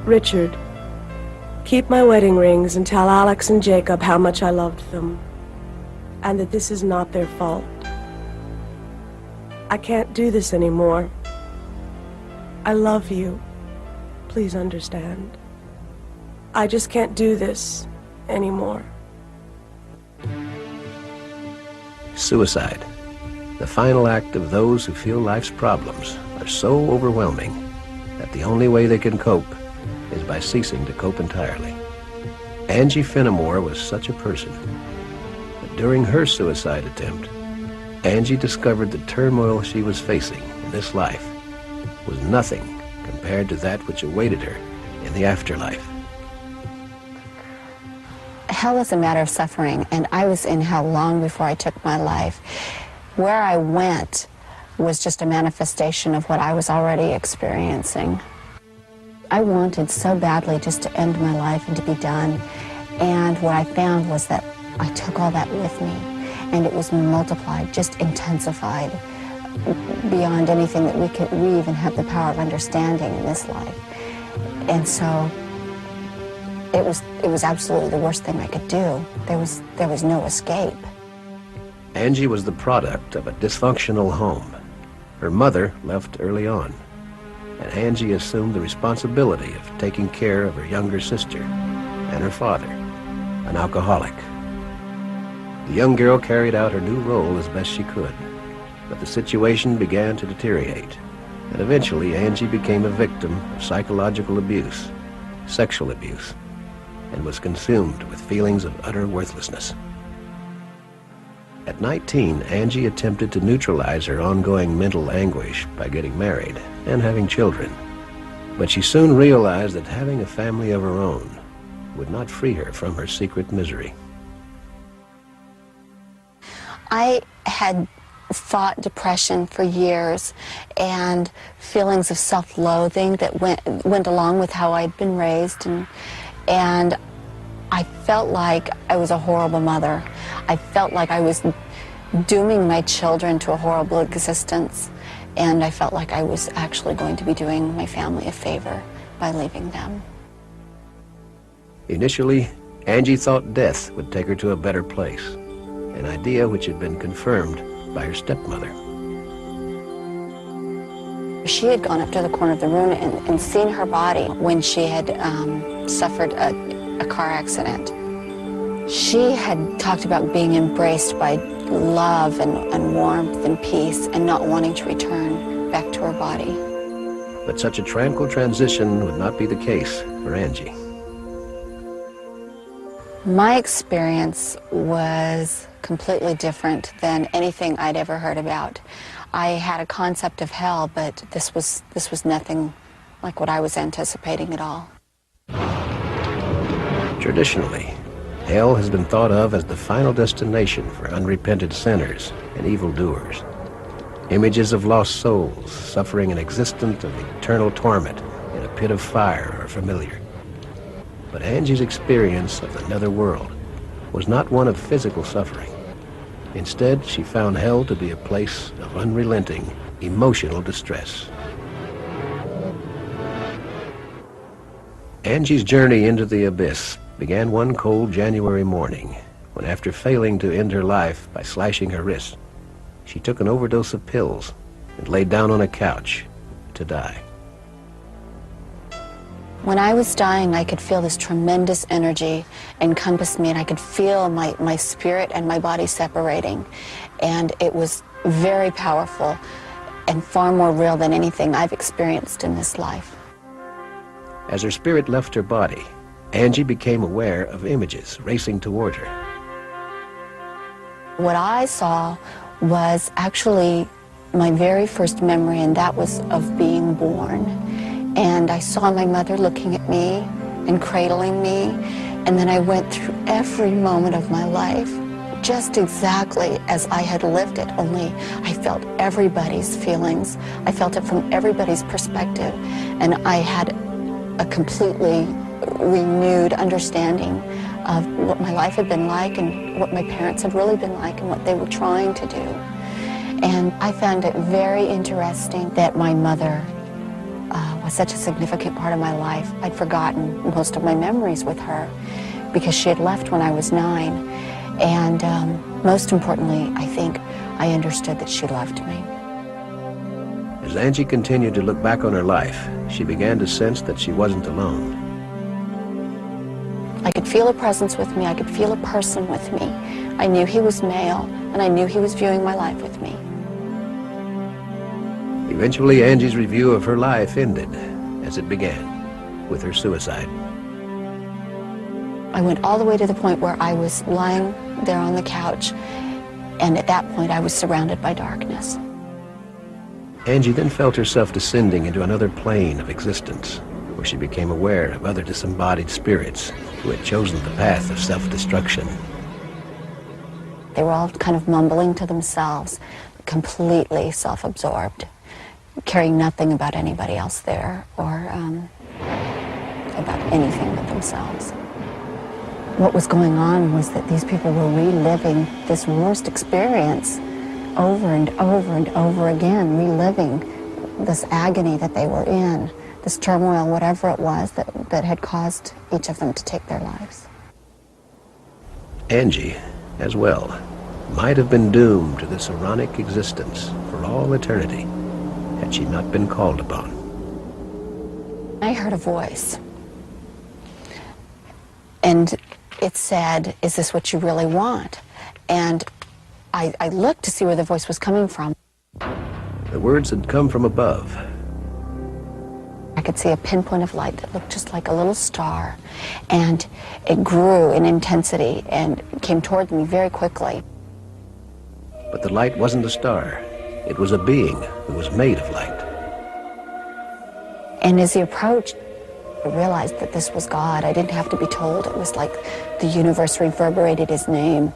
Richard, keep my wedding rings and tell Alex and Jacob how much I loved them, and that this is not their fault. I can't do this anymore. I love you. Please understand. I just can't do this anymore. Suicide, the final act of those who feel life's problems are so overwhelming that the only way they can cope is by ceasing to cope entirely. Angie Fenimore was such a person. But during her suicide attempt, Angie discovered the turmoil she was facing in this life was nothing compared to that which awaited her in the afterlife. Hell is a matter of suffering, and I was in hell long before I took my life. Where I went was just a manifestation of what I was already experiencing. I wanted so badly just to end my life and to be done, and what I found was that I took all that with me, and it was multiplied, just intensified beyond anything that we even have the power of understanding in this life. And so it was absolutely the worst thing I could do. There was no escape. Angie was the product of a dysfunctional home. Her mother left early on, and Angie assumed the responsibility of taking care of her younger sister and her father, an alcoholic. The young girl carried out her new role as best she could, but the situation began to deteriorate, and eventually Angie became a victim of psychological abuse, sexual abuse, and was consumed with feelings of utter worthlessness. At 19, Angie attempted to neutralize her ongoing mental anguish by getting married and having children. But she soon realized that having a family of her own would not free her from her secret misery. I had fought depression for years and feelings of self-loathing that went along with how I'd been raised, and I felt like I was a horrible mother. I felt like I was dooming my children to a horrible existence, and I felt like I was actually going to be doing my family a favor by leaving them. Initially, Angie thought death would take her to a better place, an idea which had been confirmed by her stepmother. She had gone up to the corner of the room and seen her body when she had suffered a car accident. She had talked about being embraced by love and warmth and peace and not wanting to return back to her body. But such a tranquil transition would not be the case for Angie. My experience was completely different than anything I'd ever heard about. I had a concept of hell, but this was nothing like what I was anticipating at all. Traditionally, hell has been thought of as the final destination for unrepentant sinners and evildoers. Images of lost souls suffering an existence of eternal torment in a pit of fire are familiar. But Angie's experience of the netherworld was not one of physical suffering. Instead, she found hell to be a place of unrelenting emotional distress. Angie's journey into the abyss began one cold January morning when, after failing to end her life by slashing her wrist, she took an overdose of pills and laid down on a couch to die. When I was dying, I could feel this tremendous energy encompass me, and I could feel my spirit and my body separating. And it was very powerful and far more real than anything I've experienced in this life. As her spirit left her body, Angie became aware of images racing toward her. What I saw was actually my very first memory, and that was of being born. And I saw my mother looking at me and cradling me, and then I went through every moment of my life just exactly as I had lived it, only I felt everybody's feelings. I felt it from everybody's perspective, and I had a completely renewed understanding of what my life had been like and what my parents had really been like and what they were trying to do. And I found it very interesting that my mother was was such a significant part of my life. I'd forgotten most of my memories with her because she had left when I was 9. And most importantly, I think I understood that she loved me. As Angie continued to look back on her life, she began to sense that she wasn't alone. I could feel a presence with me. I could feel a person with me. I knew he was male, and I knew he was viewing my life with me. Eventually, Angie's review of her life ended as it began, with her suicide. I went all the way to the point where I was lying there on the couch, and at that point I was surrounded by darkness. Angie then felt herself descending into another plane of existence, where she became aware of other disembodied spirits who had chosen the path of self-destruction. They were all kind of mumbling to themselves, completely self-absorbed, caring nothing about anybody else there or about anything but themselves. What was going on was that these people were reliving this worst experience over and over and over again, reliving this agony that they were in, this turmoil, whatever it was that had caused each of them to take their lives. Angie, as well, might have been doomed to this ironic existence for all eternity had she not been called upon. I heard a voice, and it said, "Is this what you really want?" And I looked to see where the voice was coming from. The words had come from above. I could see a pinpoint of light that looked just like a little star, and it grew in intensity and came toward me very quickly. But the light wasn't a star. It was a being who was made of light. And as he approached, I realized that this was God. I didn't have to be told. It was like the universe reverberated his name.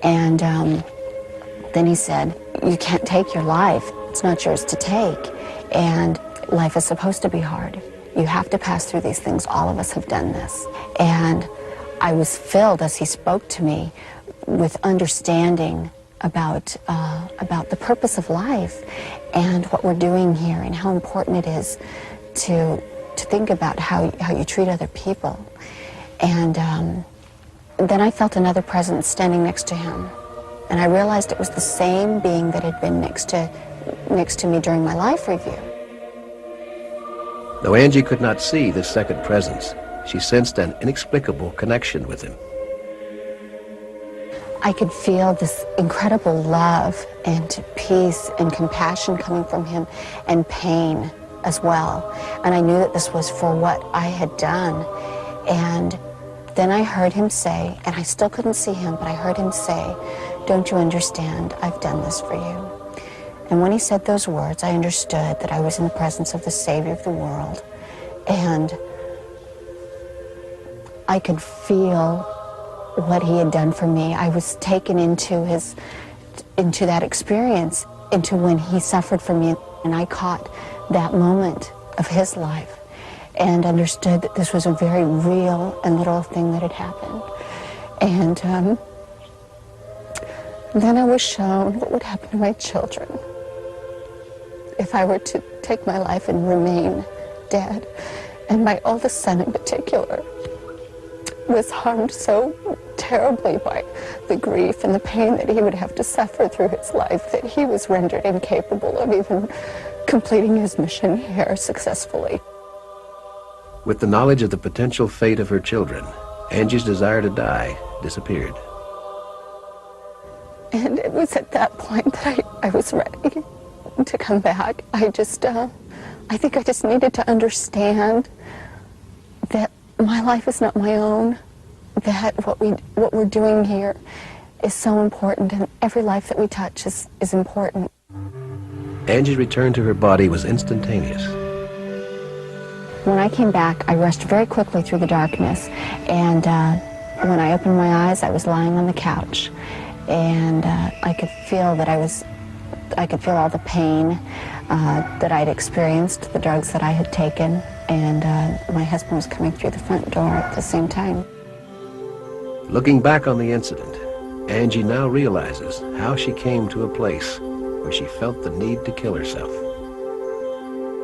And then he said, "You can't take your life. It's not yours to take. And life is supposed to be hard. You have to pass through these things. All of us have done this." And I was filled, as he spoke to me, with understanding about the purpose of life and what we're doing here and how important it is to think about how you treat other people. And then I felt another presence standing next to him, and I realized it was the same being that had been next to me during my life review. Though Angie could not see this second presence, she sensed an inexplicable connection with him. I could feel this incredible love and peace and compassion coming from him, and pain as well. And I knew that this was for what I had done. And then I heard him say, and I still couldn't see him, but I heard him say, "Don't you understand? I've done this for you." And when he said those words, I understood that I was in the presence of the Savior of the world. And I could feel what he had done for me. I was taken into that experience, into when he suffered for me, and I caught that moment of his life and understood that this was a very real and literal thing that had happened. And then I was shown what would happen to my children if I were to take my life and remain dead. And my oldest son in particular was harmed so terribly by the grief and the pain that he would have to suffer through his life that he was rendered incapable of even completing his mission here successfully. With the knowledge of the potential fate of her children, Angie's desire to die disappeared. And it was at that point that I was ready to come back. I think I just needed to understand that my life is not my own, that what we're doing here is so important, and every life that we touch is important. Angie's return to her body was instantaneous. When I came back, I rushed very quickly through the darkness, and when I opened my eyes, I was lying on the couch, and I could feel all the pain that I'd experienced, the drugs that I had taken, and my husband was coming through the front door at the same time. Looking back on the incident, Angie now realizes how she came to a place where she felt the need to kill herself.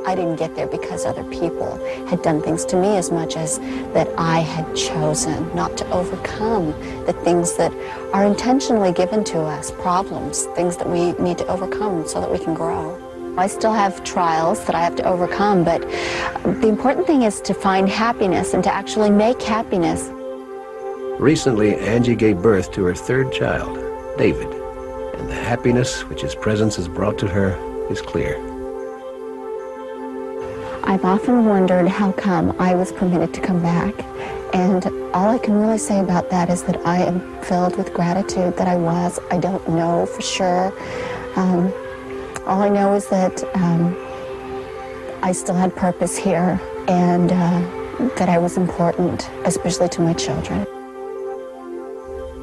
I didn't get there because other people had done things to me as much as that I had chosen not to overcome the things that are intentionally given to us, problems, things that we need to overcome so that we can grow. I still have trials that I have to overcome, but the important thing is to find happiness and to actually make happiness. Recently, Angie gave birth to her third child, David, and the happiness which his presence has brought to her is clear. I've often wondered how come I was permitted to come back, and all I can really say about that is that I am filled with gratitude that I was. I don't know for sure. All I know is that I still had purpose here, and that I was important, especially to my children.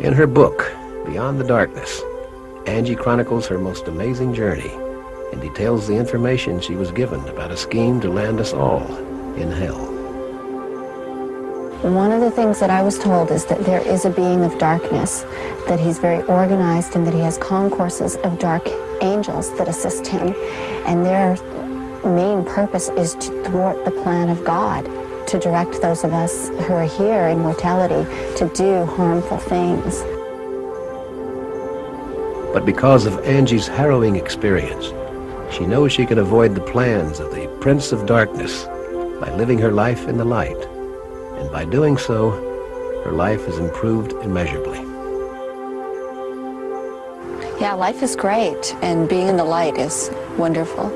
In her book, Beyond the Darkness, Angie chronicles her most amazing journey and details the information she was given about a scheme to land us all in hell. One of the things that I was told is that there is a being of darkness, that he's very organized, and that he has concourses of dark angels that assist him, and their main purpose is to thwart the plan of God, to direct those of us who are here in mortality to do harmful things. But because of Angie's harrowing experience, she knows she can avoid the plans of the Prince of Darkness by living her life in the light. And by doing so, her life has improved immeasurably. Yeah, life is great, and being in the light is wonderful.